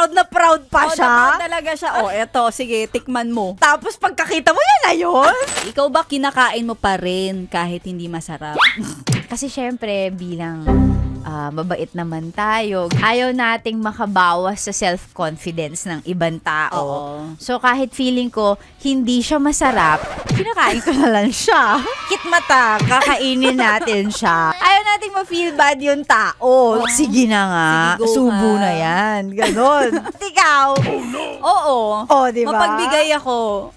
na proud pa Oh, siya. talaga siya. Oh, eto, sige, tikman mo. Tapos pagkakita mo, yan na yun. Ikaw ba kinakain mo pa rin kahit hindi masarap? Kasi syempre, bilang mabait naman tayo, ayaw nating makabawas sa self-confidence ng ibang tao. Oo. So kahit feeling ko, hindi siya masarap, kinakain ko na lang siya. Kitmata, kakainin natin siya. Ayaw nating ma-feel bad yung tao. Sige na nga, Sige, go subo ka. na yan. Ganon. Ikaw. Oo. Oh, di ba? Mapagbigay ako.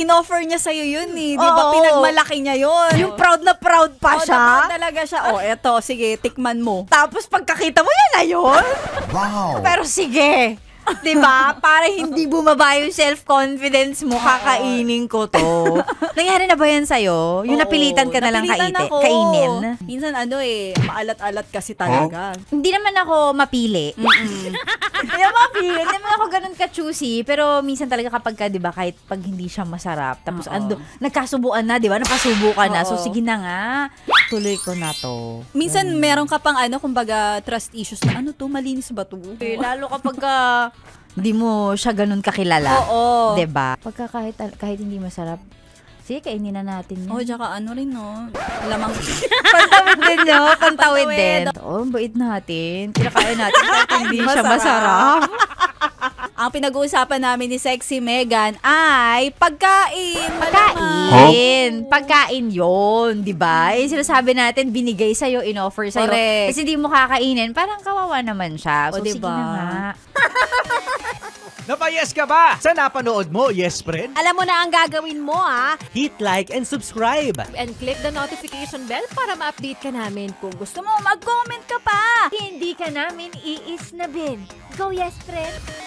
In-offer niya sa'yo yun eh. Di ba? Oo. Pinagmalaki niya yun. Yung proud na proud pa Oh, siya. talaga siya. Oh, eto, sige, tikman mo. Tapos pagkakita mo, yan na yun. Wow! Pero sige, 'di ba? Para hindi bumaba yung self-confidence mo, kakainin ko 'to. Nangyari na ba 'yan sa'yo? Yung Oo, napilitan ka na lang napilitan ako. kainin? Minsan maalat-alat kasi talaga. Hindi naman ako mapili. Hindi naman mapili. Hindi naman ako ganun ka-choosy. Pero minsan talaga kapag ka, 'di ba, kahit pag hindi siya masarap, tapos nagkasubuan na, 'di ba? Napasubo ka na. So Oo. sige na nga, tuloy ko na 'to. Minsan meron ka pang kumbaga trust issues na to, malinis ba to? Lalo kapag hindi mo siya ganun kakilala. Oo. 'Di ba? Pagka kahit hindi masarap, sige, kainin na natin yan. Oh, tsaka rin no. Lamang. Pantawid din, no? Pantawid Pantawid. din. Oo, ang bait natin. Kinakain natin kahit hindi siya masarap. Ang pinag-uusapan namin ni Sexy Megan ay pagkain. Pagkain. Pagkain yun, di ba? Yung sinasabi natin, binigay sa'yo, in-offer sa'yo. Correct. Kasi hindi mo kakainin, parang kawawa naman siya. So, O, sige diba? na nga. Napayes ka ba sa napanood mo, yes friend? Alam mo na ang gagawin mo, ha? Hit like and subscribe. And click the notification bell para ma-update ka namin. Kung gusto Gusto mo, mag-comment ka pa. Hindi ka namin iisnabin. Go, yes, friend!